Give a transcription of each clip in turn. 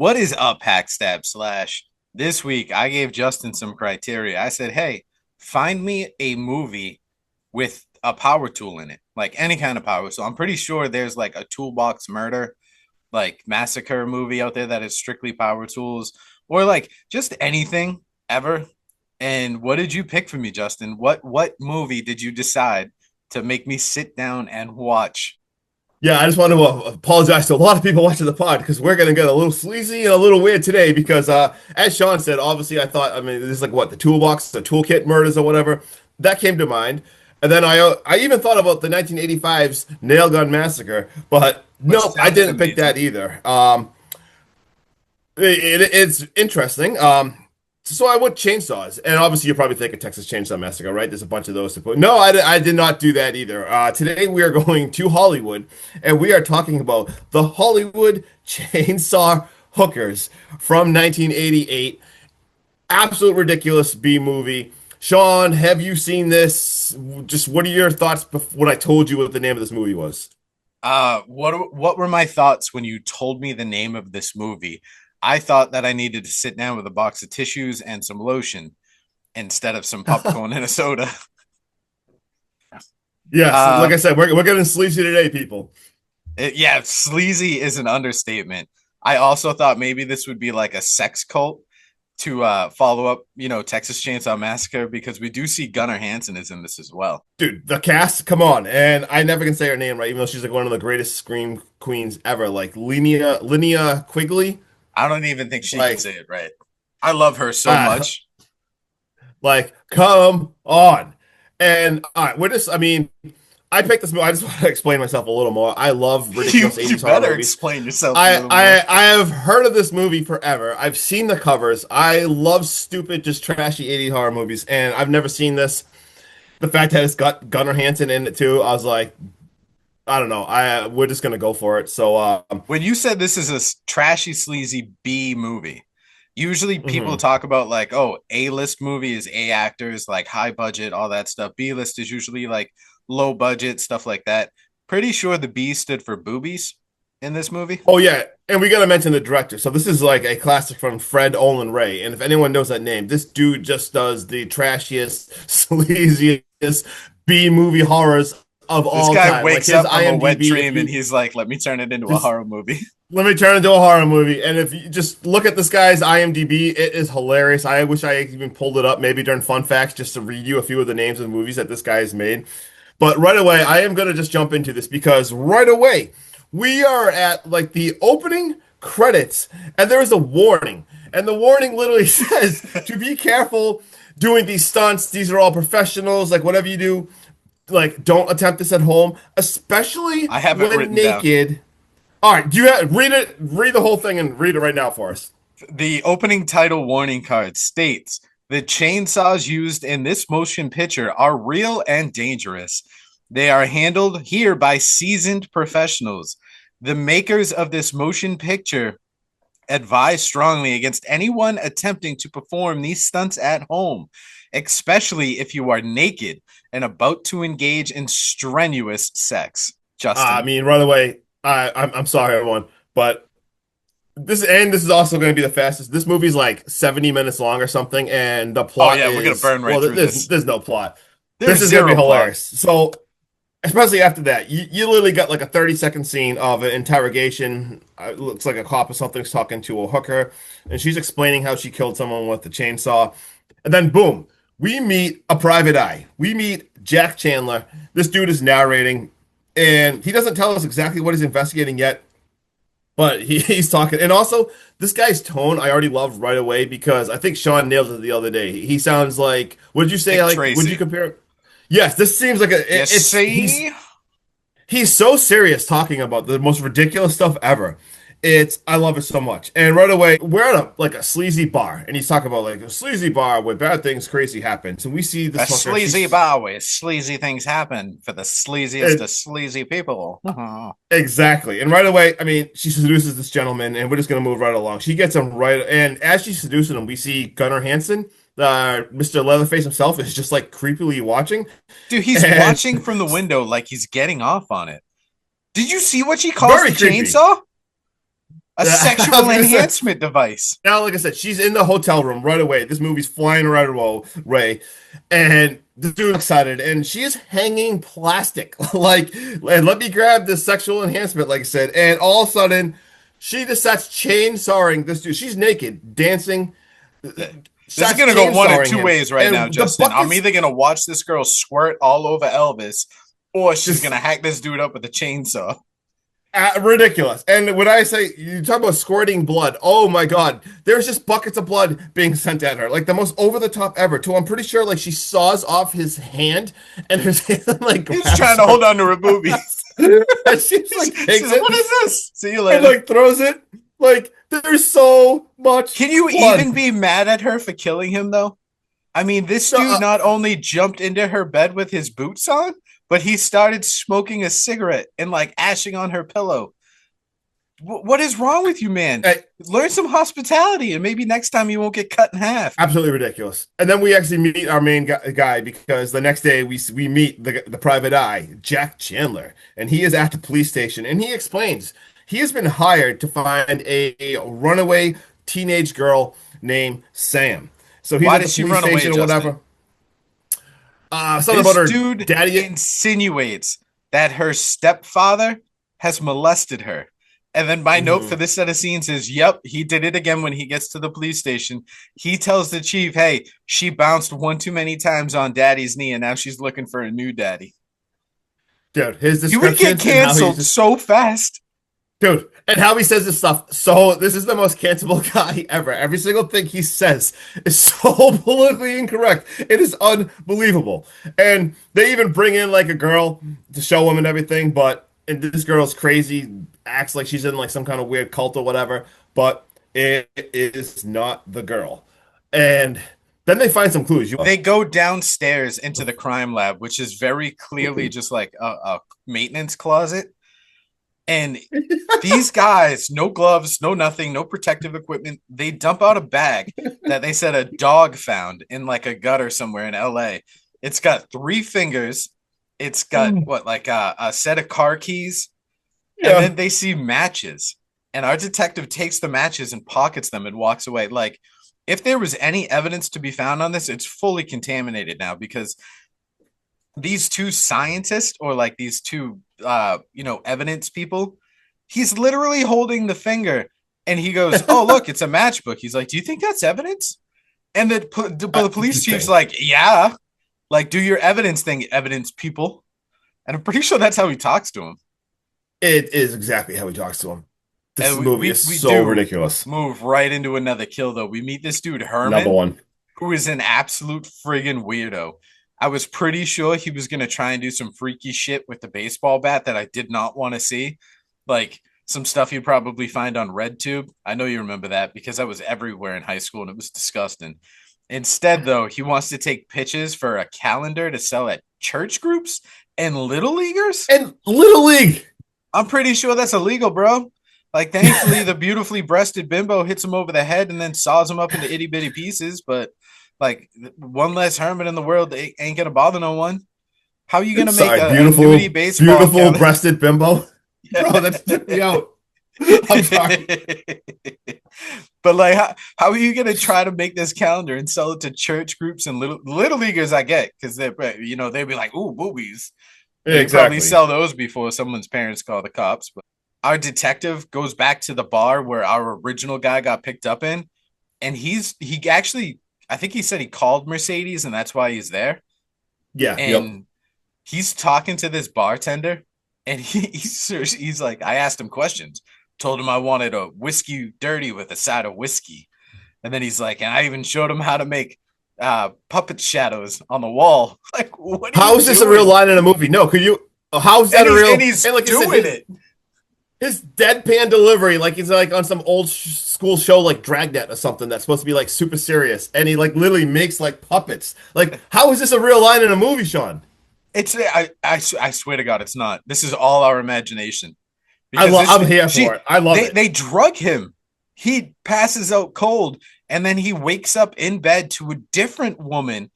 What is up, Hackstab Slash? This week, I gave Justin some criteria. I said, hey, find me a movie with a power tool in it, like any kind of power. So I'm pretty sure there's like a toolbox murder, like massacre movie out there that is strictly power tools, or like just anything ever. And what did you pick for me, Justin? What movie did you decide to make me sit down and watch? Yeah, I just want to apologize to a lot of people watching the pod because we're going to get a little sleazy and a little weird today because, as Sean said, obviously I mean, this is like what, the toolbox, the toolkit murders or whatever. That came to mind. And then I even thought about the 1985's Nail Gun Massacre, but Which nope, I sounded didn't pick amazing. that either. It's interesting. So I went chainsaws, and obviously you probably think of Texas Chainsaw Massacre, right? There's a bunch of those to put. No, I did not do that either. Today we are going to Hollywood, and we are talking about the Hollywood Chainsaw Hookers from 1988. Absolute ridiculous B movie. Sean, have you seen this? Just what are your thoughts when I told you what the name of this movie was? What were my thoughts when you told me the name of this movie? I thought that I needed to sit down with a box of tissues and some lotion instead of some popcorn and a soda. Yes, like Uh, I said, we're getting sleazy today, people. yeah, sleazy is an understatement. I also thought maybe this would be like a sex cult to follow up, Texas Chainsaw Massacre because we do see Gunnar Hansen is in this as well. Dude, the cast, come on. And I never can say her name right, even though she's like one of the greatest scream queens ever. Like Linnea Quigley. I don't even think she can Like, say it right. I love her so uh, much. come on. And all right, I mean, I picked this movie. I just want to explain myself a little more. I love You ridiculous you 80s horror better movies. explain yourself a I, little more. I I have heard of this movie forever. I've seen the covers. I love stupid, just trashy 80s horror movies, and I've never seen this. The fact that it's got Gunnar Hansen in it too, I was like, I don't know. We're just gonna go for it. So, When you said this is a trashy, sleazy B movie, usually people mhm. talk about like, oh, A list movie is A actors, like high budget, all that stuff. B list is usually like low budget, stuff like that. Pretty sure the B stood for boobies in this movie. Oh yeah, and we gotta mention the director. So this is like a classic from Fred Olen Ray, and if anyone knows that name, this dude just does the trashiest, sleaziest B movie horrors of This all guy time. Like wakes his up from a wet IMDb, if dream and you he's like, let me turn it into a just horror movie. let me turn it into a horror movie. And if you just look at this guy's IMDb, it is hilarious. I wish I even pulled it up maybe during fun facts just to read you a few of the names of the movies that this guy has made. But right away, I am going to just jump into this because right away, we are at like the opening credits and there is a warning. And the warning literally says to be careful doing these stunts. These are all professionals. Like whatever you do, like don't attempt this at home, especially I have it when written down. naked. All right, do you read it? Read the whole thing and read it right now for us. The opening title warning card states the chainsaws used in this motion picture are real and dangerous. They are handled here by seasoned professionals. The makers of this motion picture advise strongly against anyone attempting to perform these stunts at home, especially if you are naked and about to engage in strenuous sex. I Justin. mean, right away, I'm sorry, everyone, but this is also going to be the fastest. This movie's like 70 minutes long or something, and the Oh, plot yeah, we're going to is burn well, right through there's this. there's no plot. There's This is going to be zero plot. hilarious. So, especially after that, you literally got like a 30-second scene of an interrogation. It looks like a cop or something's talking to a hooker, and she's explaining how she killed someone with the chainsaw. And then, boom, we meet a private eye. We meet Jack Chandler. This dude is narrating, and he doesn't tell us exactly what he's investigating yet, but he's talking. And also, this guy's tone I already love right away because I think Sean nailed it the other day. He sounds like, what did you say? Dick Like, would you Tracy. compare? Yes, this seems like You it's see? he's so serious talking about the most ridiculous stuff ever. I love it so much. And right away, we're at a sleazy bar, and he's talking about like a sleazy bar where bad things crazy happen. So we see A this hooker. sleazy bar where sleazy things happen for the sleaziest Uh, of sleazy people. exactly. And right away, I mean, she seduces this gentleman, and we're just gonna move right along. She gets him right, and as she's seducing him, we see Gunnar Hansen, Mr. Leatherface himself, is just like creepily watching. Dude, he's And watching from the window like he's getting off on it. Did you see what she calls the very creepy. chainsaw? A I was sexual gonna say, enhancement device. now, like I said, she's in the hotel room right away. This movie's flying right away, and the dude's excited, and she is hanging plastic. Like, and let me grab this sexual enhancement, like I said, and all of a sudden, she just starts chainsawing this dude. She's naked, dancing, This is starts gonna go one of chainsawing two him, ways right now, and the Justin. I'm buckets either gonna watch this girl squirt all over Elvis, or she's just gonna hack this dude up with a chainsaw. ridiculous. And when I say you talk about squirting blood, oh my God, there's just buckets of blood being sent at her, like the most over the top ever. To I'm pretty sure like she saws off his hand, and his hand like He's grabs trying to her, hold on to her boobies. and she just like She's takes like, it "What is this? See you and later." like throws it. Like there's so much Can you blood. even be mad at her for killing him, though? I mean, this No, dude not only jumped into her bed with his boots on, but he started smoking a cigarette and like ashing on her pillow. What is wrong with you, man? I, Learn some hospitality, and maybe next time you won't get cut in half. absolutely ridiculous. And then we actually meet our main guy because the next day we meet the private eye, Jack Chandler, and he is at the police station, and he explains he has been hired to find a runaway teenage girl named Sam. So he's Why at the did she police run away, station or Justin? whatever. Something about This her dude daddy. insinuates that her stepfather has molested her. And then my note for Mhm. this set of scenes is, yep, he did it again when he gets to the police station. He tells the chief, hey, she bounced one too many times on daddy's knee, and now she's looking for a new daddy. Dude, his He would get descriptions and how he's canceled just so fast. dude, and how he says this stuff. So this is the most cancelable guy ever. Every single thing he says is so politically incorrect. It is unbelievable. And they even bring in like a girl to show him and everything, but and this girl's crazy, acts like she's in like some kind of weird cult or whatever, but it is not the girl. And then they find some clues. They go downstairs into the crime lab, which is very clearly just like a maintenance closet. And these guys, no gloves, no nothing, no protective equipment. They dump out a bag that they said a dog found in like a gutter somewhere in LA. It's got 3 fingers. It's got what, like a set of car keys. And Yeah. then they see matches. And our detective takes the matches and pockets them and walks away. Like, if there was any evidence to be found on this, it's fully contaminated now because these two scientists or like these two evidence people, he's literally holding the finger and he goes, oh look, it's a matchbook. He's like, do you think that's evidence? And the police chief's Thing. like, yeah, like do your evidence thing, evidence people. And I'm pretty sure that's how he talks to him. It is exactly how he talks to him. This And movie is we so do ridiculous. move right into another kill though. We meet this dude Another Herman, one. who is an absolute friggin' weirdo. I was pretty sure he was going to try and do some freaky shit with the baseball bat that I did not want to see. Like some stuff you'd probably find on RedTube. I know you remember that because that was everywhere in high school and it was disgusting. Instead, though, he wants to take pitches for a calendar to sell at church groups and little leaguers. And Little League. I'm pretty sure that's illegal, bro. Like, thankfully, the beautifully breasted bimbo hits him over the head and then saws him up into itty bitty pieces. But like, one less Herman in the world ain't gonna bother no one. How are you gonna make Sorry, a nudie baseball beautiful calendar? breasted bimbo. Bro, that's took me out. I'm sorry. But like, how are you gonna try to make this calendar and sell it to church groups and little leaguers? I get because they'd be like, ooh, boobies. Yeah, You probably exactly. sell those before someone's parents call the cops. But our detective goes back to the bar where our original guy got picked up in, and he actually, I think he said he called Mercedes and that's why he's there. Yeah, yep. And he's talking to this bartender, and he's like, I asked him questions, told him I wanted a whiskey dirty with a side of whiskey, and then he's like, and I even showed him how to make puppet shadows on the wall. Like, what are How you is this a real doing? line in a movie? No, could you? How is that And a he's real? and he's And like I said, doing it. his deadpan delivery, like he's like on some old school show like Dragnet or something that's supposed to be like super serious, and he like literally makes like puppets. Like, how is this a real line in a movie, Sean? I swear to God, it's not. This is all our imagination I because love. this I'm here she for it. I love it. they drug him. He passes out cold, and then he wakes up in bed to a different woman,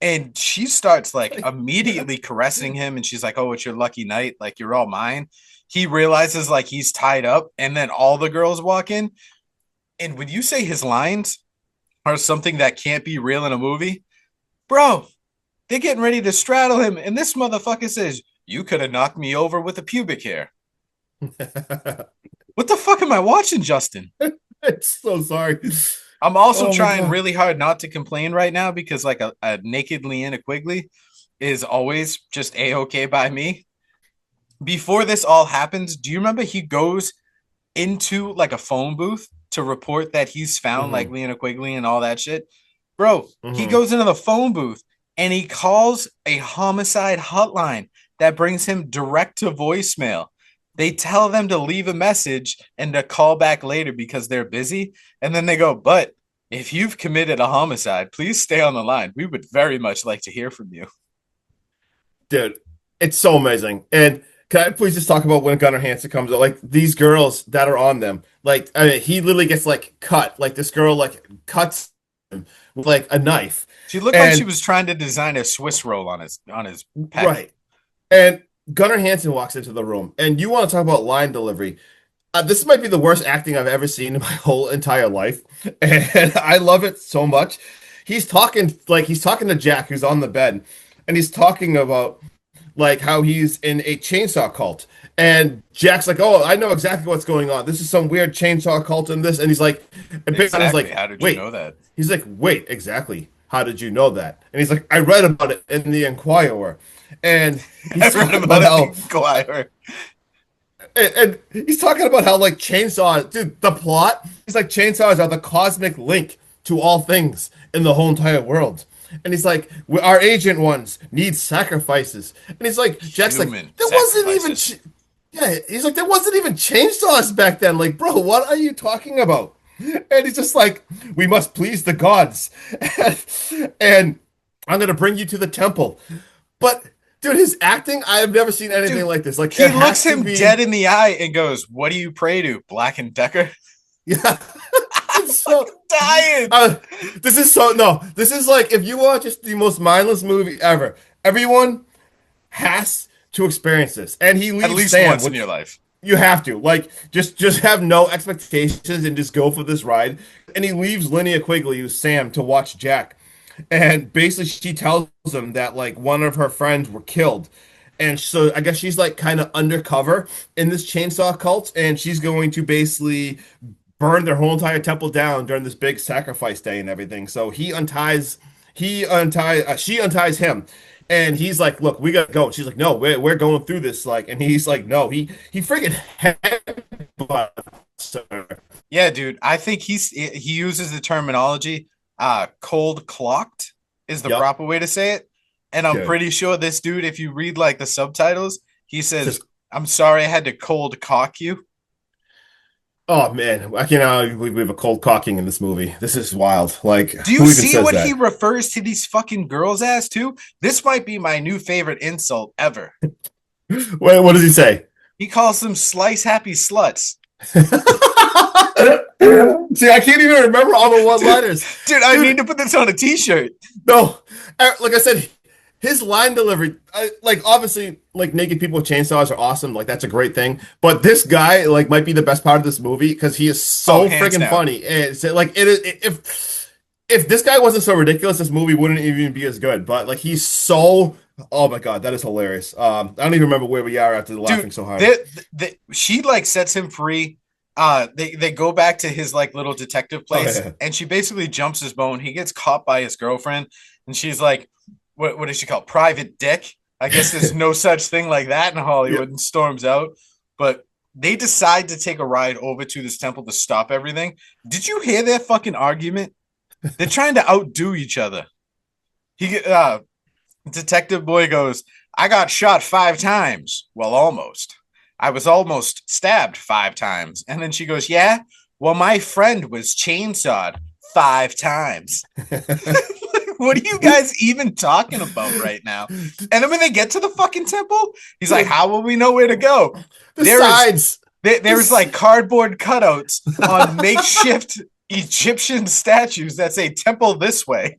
and she starts like immediately caressing him, and she's like, "Oh, it's your lucky night, like you're all mine." he realizes like he's tied up, and then all the girls walk in. And when you say his lines are something that can't be real in a movie, bro, they're getting ready to straddle him, and this motherfucker says, "You could have knocked me over with a pubic hair." What the fuck am I watching, Justin? I'm so sorry. I'm also Oh my trying god. really hard not to complain right now because like a naked Linnea Quigley is always just a-okay by me. Before this all happens, do you remember he goes into like a phone booth to report that he's found like Hmm. Linnea Quigley and all that shit? Bro, he Hmm. goes into the phone booth and he calls a homicide hotline that brings him direct to voicemail. They tell them to leave a message and to call back later because they're busy. And then they go, but if you've committed a homicide, please stay on the line. We would very much like to hear from you. Dude, it's so amazing. And can I please just talk about when Gunnar Hansen comes out? Like these girls that are on them. Like I mean, he literally gets like cut. Like this girl like cuts him with like a knife. She looked like she And was trying to design a Swiss roll on his peck. right. And Gunnar Hansen walks into the room. And you want to talk about line delivery. This might be the worst acting I've ever seen in my whole entire life. And I love it so much. He's talking to Jack, who's on the bed, and he's talking about like how he's in a chainsaw cult. And Jack's like, "Oh, I know exactly what's going on. This is some weird chainsaw cult and this." And he's like, and Big Man is Exactly. like, How did you "Wait." know that? He's like, "Wait, exactly. How did you know that?" And he's like, "I read about it in the Enquirer." And he's I read talking about about it in how the Inquirer. and he's talking about how like chainsaws, dude, the plot, he's like chainsaws are the cosmic link to all things in the whole entire world. And he's like, our ancient ones need sacrifices. And he's like, Jack's like, Human there wasn't even, sacrifices. yeah, he's like, there wasn't even chainsaws back then. Like, bro, what are you talking about? And he's just like, we must please the gods. And I'm going to bring you to the temple. But, dude, his acting, I have never seen anything Dude, like this. Like, he it looks has to him dead be, in the eye and goes, "What do you pray to, Black and Decker?" yeah. I'm It's so, fucking dying. uh, this is so, no, this is like, if you watch just the most mindless movie ever, everyone has to experience this. And he At leaves least Sam, once in your which life. you have to like just have no expectations and just go for this ride. And he leaves Linnea Quigley, who's Sam, to watch Jack. And basically, she tells him that like one of her friends were killed. And so I guess she's like kind of undercover in this chainsaw cult, and she's going to basically burn their whole entire temple down during this big sacrifice day and everything. So she unties him, and he's like, "Look, we gotta go." And she's like, "No, we're going through this." Like, and he's like, "No, he freaking headbutts her." Yeah, dude. I think he uses the terminology cold clocked is the Yep, proper way to say it. And I'm dude. pretty sure this dude, if you read like the subtitles, he says, Just "I'm sorry I had to cold cock you." oh man, I cannot believe we have a cold cocking in this movie. This is wild. Like, Do you who even see says what he that? refers to these fucking girls as too? This might be my new favorite insult ever. Wait, what does he say? He calls them slice happy sluts. See, I can't even remember all the Dude, one-liners. dude, I need Dude, to put this on a t-shirt. no. Like I said, his line delivery, like obviously, like naked people with chainsaws are awesome. Like that's a great thing. But this guy, like, might be the best part of this movie because he is Oh, so hands friggin' down. funny. And it's like it is if this guy wasn't so ridiculous, this movie wouldn't even be as good. But like he's so oh my god, that is hilarious. I don't even remember where we are after laughing Dude, so hard. she like sets him free. They go back to his like little detective Oh place, yeah. and she basically jumps his bone. He gets caught by his girlfriend, and she's like, what does she call it? Private dick? I guess there's no such thing like that in Yeah. Hollywood, and storms out. But they decide to take a ride over to this temple to stop everything. Did you hear their fucking argument? They're trying to outdo each other. He Detective Boy goes, "I got shot 5 times. Well, almost. I was almost stabbed 5 times." And then she goes, "Yeah, well, my friend was chainsawed 5 times." What are you guys even talking about right now? And then when they get to the fucking temple, he's like, Dude, "How will we know where to go?" the There is sides. there's This like cardboard cutouts on makeshift Egyptian statues that say "Temple this way."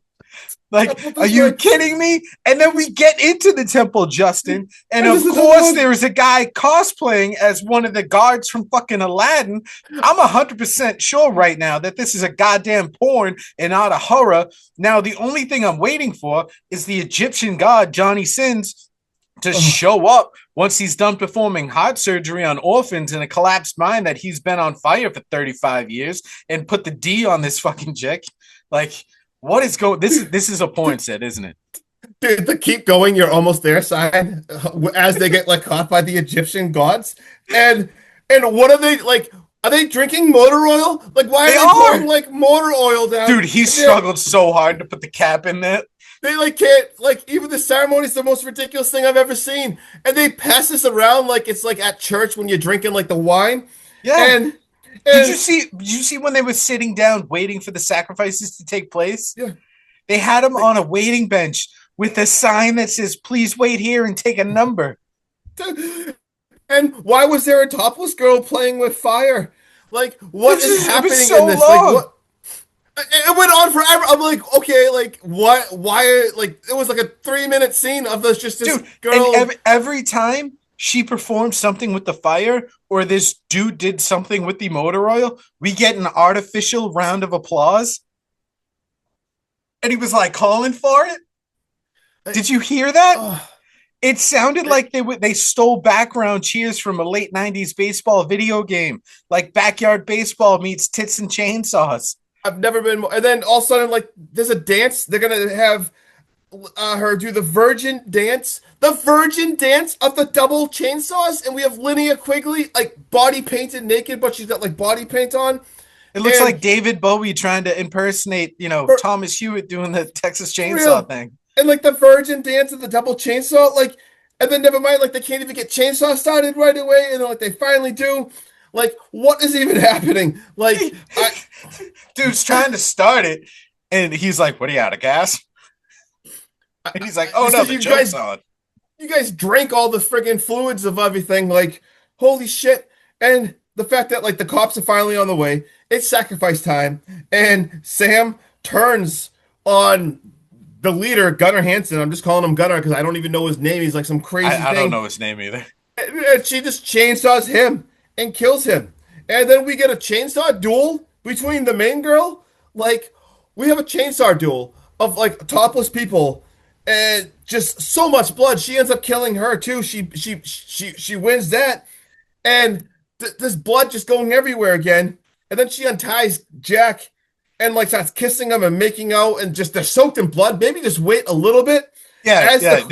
Like, Put are this you way. kidding me? And then we get into the temple, Justin. And And this of is another course, one. there is a guy cosplaying as one of the guards from fucking Aladdin. I'm 100% sure right now that this is a goddamn porn and not a horror. Now, the only thing I'm waiting for is the Egyptian god, Johnny Sins, to Oh, show up once he's done performing heart surgery on orphans in a collapsed mine that he's been on fire for 35 years and put the D on this fucking chick. Like, what is going? This is a porn set, isn't it? dude, the keep going, you're almost there sign as they get like caught by the Egyptian gods. And and what are they like? Are they drinking motor oil? Like, why are They they pouring are, like motor oil down? dude. He And they're struggled so hard to put the cap in there. they like can't like even the ceremony is the most ridiculous thing I've ever seen. And they pass this around like it's like at church when you're drinking like the wine. Yeah. And Did you and see? Did you see when they were sitting down waiting for the sacrifices to take place? yeah, They had him like, on a waiting bench with a sign that says, "Please wait here and take a number." and why was there a topless girl playing with fire? Like, what is It was happening in so this? Like, long. what? It went on forever. I'm like, okay, like what? Why? Like, it was like a 3 minute scene of this just this Dude, and girl. every time she performed something with the fire or this dude did something with the motor oil, we get an artificial round of applause. And he was like calling for it. Like, Did you hear that? oh, It sounded like they stole background cheers from a late 90s baseball video game, like backyard baseball meets tits and chainsaws. I've never been. And then all of a sudden, like, there's a dance. They're gonna have her do the virgin dance of the double chainsaws, and we have Linnea Quigley like body painted naked, but she's got like body paint on, It looks like and David Bowie trying to impersonate, for, Thomas Hewitt doing the Texas for Chainsaw real, thing. and like the virgin dance of the double chainsaw, like, and then never mind, like they can't even get chainsaw started right away, and like they finally do. Like, what is even happening? Like, Dude's trying to start it, and he's like, "What are you out of gas?" And he's like, "Oh it's no, because the joke's on." you guys drank all the friggin' fluids of everything. Like, holy shit. And the fact that, like, the cops are finally on the way, it's sacrifice time. And Sam turns on the leader, Gunnar Hansen. I'm just calling him Gunnar because I don't even know his name. He's like some crazy I don't thing. know his name either. And she just chainsaws him and kills him. And then we get a chainsaw duel between the main girl. Like, we have a chainsaw duel of like topless people and just so much blood. She ends up killing her too. She wins that. And this blood just going everywhere again. And then she unties Jack and like starts kissing him and making out and just they're soaked in blood. Maybe just wait a little bit Yeah, as yeah. the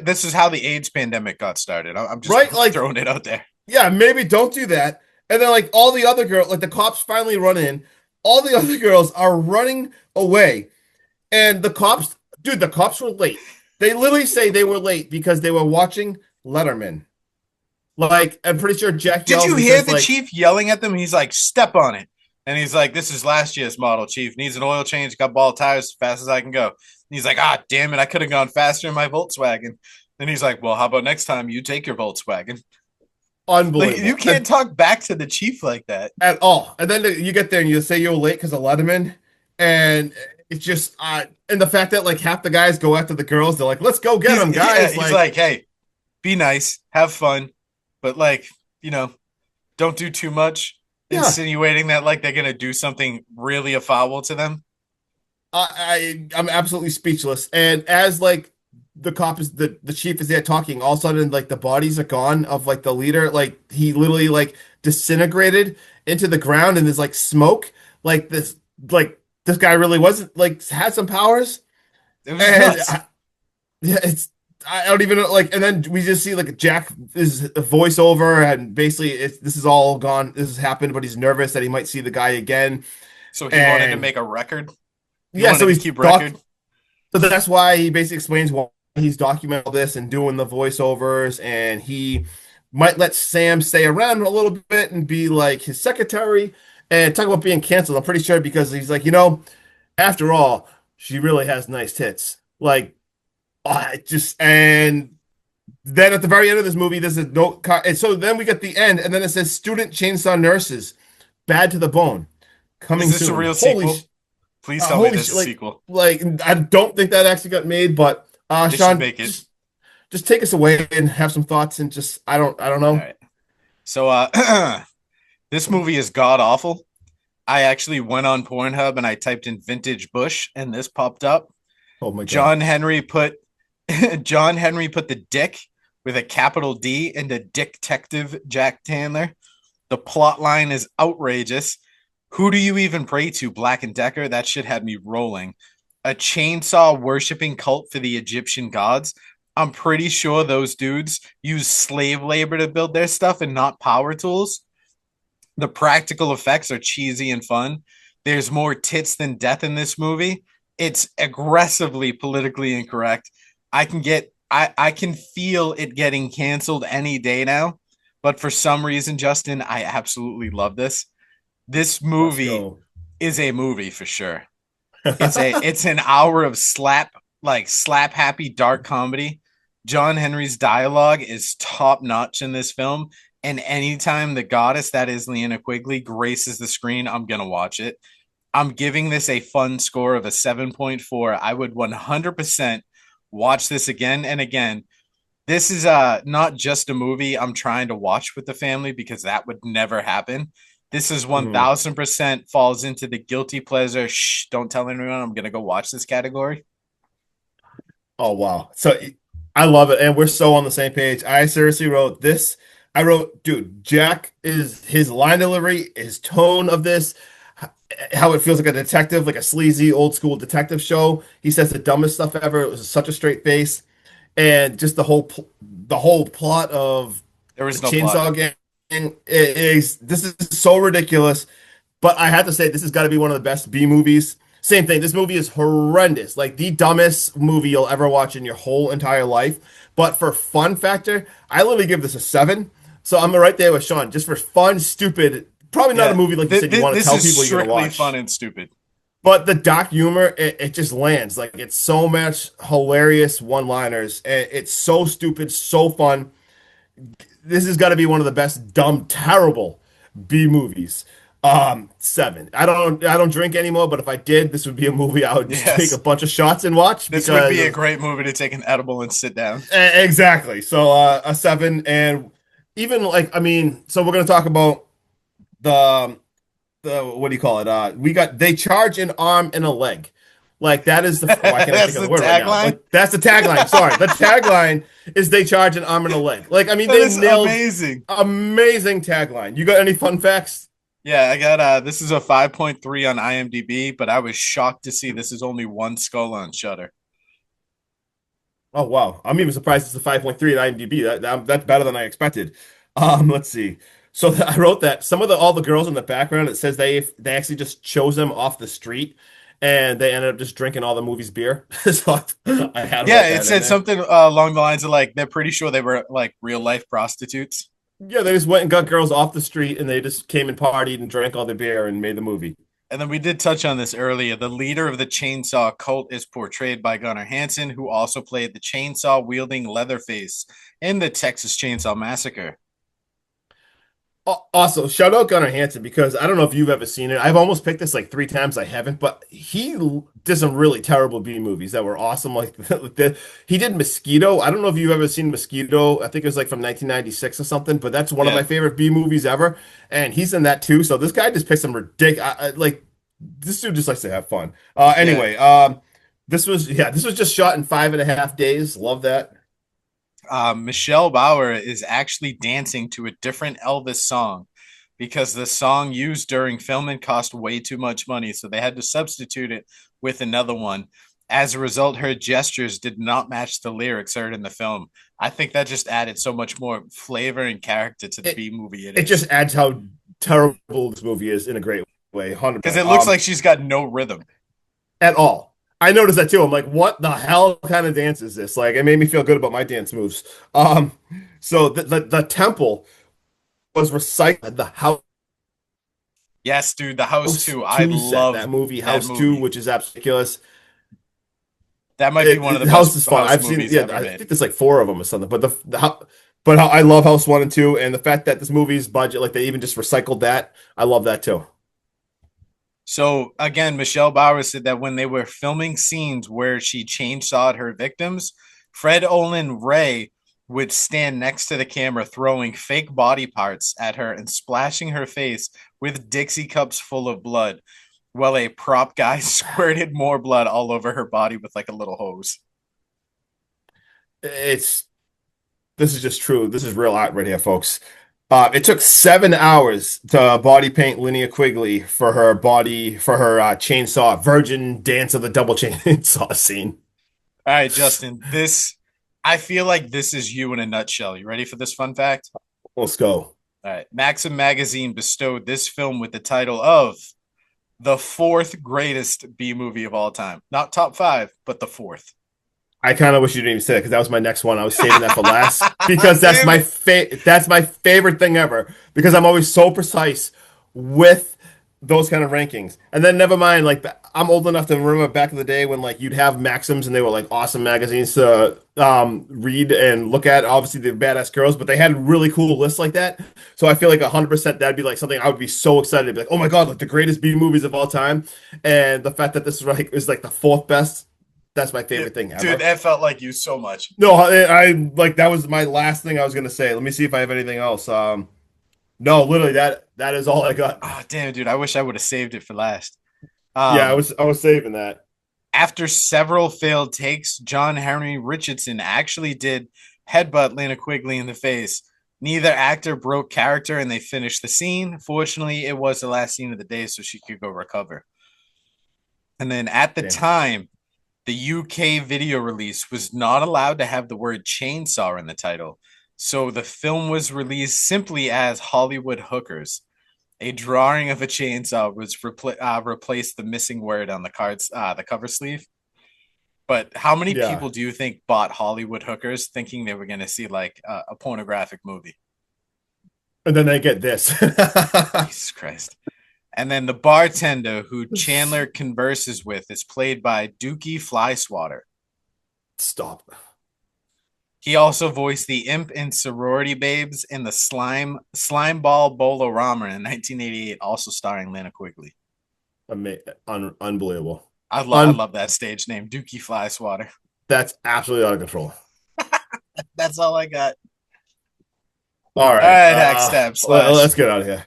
This is how the AIDS pandemic got started. I'm just right like throwing it out there. yeah, maybe don't do that. And then like all the other girls, like the cops finally run in. All the other girls are running away. And the cops, dude, the cops were late. They literally say they were late because they were watching Letterman. Like, I'm pretty sure Jack Did yells you and hear says, the like, chief yelling at them? He's like, "Step on it," and he's like, "This is last year's model, chief. Needs an oil change. Got ball tires as fast as I can go." And he's like, "Ah, damn it! I could have gone faster in my Volkswagen." And he's like, "Well, how about next time you take your Volkswagen?" Like, you unbelievable can't talk back to the chief like that. at all. And then you get there and you say you're late because of Letterman. And it's just, and the fact that like half the guys go after the girls, they're like, let's go get them, Yeah, guys. he's Like, like, "Hey, be nice, have fun, but like, you know, don't do too much." yeah, Insinuating that like they're gonna do something really a foul to them. I'm absolutely speechless. And as like the cop is the chief is there talking, all of a sudden like the bodies are gone of like the leader. Like he literally like disintegrated into the ground and there's like smoke. Like this guy really wasn't like had some powers. It was And nuts. yeah, it's I don't even know like and then we just see like Jack is a voiceover and basically this is all gone. This has happened, but he's nervous that he might see the guy again. So he wanted to And make a record. He yeah, wanted so to he's keep record. so that's why he basically explains why he's documenting all this and doing the voiceovers, and he might let Sam stay around a little bit and be like his secretary and talk about being canceled. I'm pretty sure because he's like, after all, she really has nice tits. Like, I just and then at the very end of this movie, there's a note, and so then we get the end, and then it says student chainsaw nurses, bad to the bone, Is coming this a soon. real Holy, sequel? Please tell me Holy there's shit! a sequel. Like I don't think that actually got made, but They should Sean, make it. just take us away and have some thoughts and just I don't All know. right. So this movie is god awful. I actually went on Pornhub and I typed in vintage Bush and this popped up. Oh my God. John Henry put John Henry put the dick with a capital D into Dick Detective Jack Taylor. The plot line is outrageous. Who do you even pray to, Black and Decker? That shit had me rolling. A chainsaw worshiping cult for the Egyptian gods. I'm pretty sure those dudes use slave labor to build their stuff and not power tools. The practical effects are cheesy and fun. There's more tits than death in this movie. It's aggressively politically incorrect. I can feel it getting canceled any day now, but for some reason, Justin, I absolutely love this. This Let's movie go. is a movie for sure. It's an hour of slap happy dark comedy. John Henry's dialogue is top notch in this film, and anytime the goddess that is Linnea Quigley graces the screen, I'm gonna watch it. I'm giving this a fun score of a 7.4. I would 100% watch this again and again. This is not just a movie I'm trying to watch with the family because that would never happen. This is Mhm. 1000% falls into the guilty pleasure. Shh, don't tell anyone I'm going to go watch this category. Oh wow. So I love it, and we're so on the same page. I seriously wrote this. I wrote, dude, Jack is his line delivery, his tone of this, how it feels like a detective, like a sleazy old school detective show. He says the dumbest stuff ever. It was such a straight face, and just the whole plot of There the is no plot. Chainsaw Gang is this is so ridiculous. But I have to say, this has got to be one of the best B movies. Same thing. This movie is horrendous, like the dumbest movie you'll ever watch in your whole entire life. But for fun factor, I literally give this a 7. So I'm right there with Sean. Just for fun, stupid. Probably not a Yeah, movie like you said you want to this tell is people you're gonna strictly fun watch. and stupid. But the dark humor, it just lands. Like it's so much hilarious one-liners. It's so stupid, so fun. This has got to be one of the best dumb, terrible B movies. 7. I don't drink anymore, but if I did, this would be a movie I would just take a Yes, bunch of shots and watch this would because be a of great movie to take an edible and sit down. exactly. So a 7, and even like I mean, so we're gonna talk about the what do you call it? We got they charge an arm and a leg. Like that is the why can't I think That's of the the word right now? tagline. Like that's the tagline. Sorry, the tagline is they charge an arm and a leg. Like I mean, That they is nailed amazing. amazing tagline. You got any fun facts? Yeah, I got this is a 5.3 on IMDb, but I was shocked to see this is only one skull on Shutter. Oh wow, I'm even surprised it's a 5.3 at IMDb. That's better than I expected. Let's see. So I wrote that some of the all the girls in the background, it says they actually just chose them off the street, and they ended up just drinking all the movie's beer. So I had to Yeah, write it that in said there. something along the lines of like they're pretty sure they were like real life prostitutes. Yeah, they just went and got girls off the street, and they just came and partied and drank all the beer and made the movie. And then we did touch on this earlier. The leader of the chainsaw cult is portrayed by Gunnar Hansen, who also played the chainsaw wielding Leatherface in the Texas Chainsaw Massacre. Also, shout out Gunnar Hansen because I don't know if you've ever seen it. I've almost picked this like 3 times. I haven't, but did some really terrible B movies that were awesome. He did Mosquito. I don't know if you've ever seen Mosquito. I think it was like from 1996 or something. But that's one of my Yeah, favorite B movies ever, and he's in that too. So this guy just picked some ridiculous. Like this dude just likes to have fun. yeah. Anyway, this was just shot in 5.5 days. Love that. Michelle Bauer is actually dancing to a different Elvis song because the song used during filming cost way too much money, so they had to substitute it with another one. As a result, her gestures did not match the lyrics heard in the film. I think that just added so much more flavor and character to the It B movie it it just is. adds how terrible this movie is in a great way. Because 100%. it looks like she's got no rhythm. At all. I noticed that too. I'm like, what the hell kind of dance is this? Like, it made me feel good about my dance moves. So the temple was recycled. The Yes, dude, The House House 2. I 2 set, love that movie, that House 2, movie. which is absolutely ridiculous. That might be one of the House best is fun. house I've seen, movies yeah, ever I made. think there's like 4 of them or something. But how I love House 1 and 2, and the fact that this movie's budget, like they even just recycled that, I love that too. So again, Michelle Bauer said that when they were filming scenes where she chainsawed her victims, Fred Olin Ray would stand next to the camera throwing fake body parts at her and splashing her face with Dixie cups full of blood, while a prop guy squirted more blood all over her body with like a little hose. It's This is just true. This is real art right here, folks. It took 7 hours to body paint Linnea Quigley for her chainsaw Virgin Dance of the Double Chainsaw scene. All right, Justin, this I feel like this is you in a nutshell. You ready for this fun fact? Let's go. All right. Maxim magazine bestowed this film with the title of the fourth greatest B movie of all time. Not top five, but the fourth. I kind of wish you didn't even say it because that was my next one. I was saving that for last because Damn it. that's my favorite thing ever because I'm always so precise with those kind of rankings. And then never mind, like I'm old enough to remember back in the day when like you'd have Maxims and they were like awesome magazines to read and look at. Obviously, the badass girls, but they had really cool lists like that. So I feel like 100% that'd be like something I would be so excited to be like, oh my God, like the greatest B movies of all time. And the fact that this is like the fourth best, that's my favorite thing Dude, ever. that felt like you so much. No, I like that was my last thing I was gonna say. Let me see if I have anything else. No, literally that is all I got. Oh, damn, dude. I wish I would have saved it for last. Yeah, Um, I was saving that. After several failed takes, John Henry Richardson actually did headbutt Lena Quigley in the face. Neither actor broke character and they finished the scene. Fortunately, it was the last scene of the day, so she could go recover. And then at the Damn. time, the UK video release was not allowed to have the word chainsaw in the title. So the film was released simply as Hollywood Hookers. A drawing of a chainsaw was replaced the missing word on the cover sleeve. But how many Yeah. people do you think bought Hollywood Hookers thinking they were going to see like a pornographic movie? And then I get this. Jesus Christ. And then the bartender who Chandler converses with is played by Dookie Flyswatter. Stop. He also voiced the imp in Sorority Babes in the Slime Ball Bolorama in 1988, also starring Lana Quigley. Unbelievable. I Un love that stage name, Dookie Flyswatter. That's absolutely out of control. That's all I got. All All right. right, Hack Step Let's Slash. get out of here.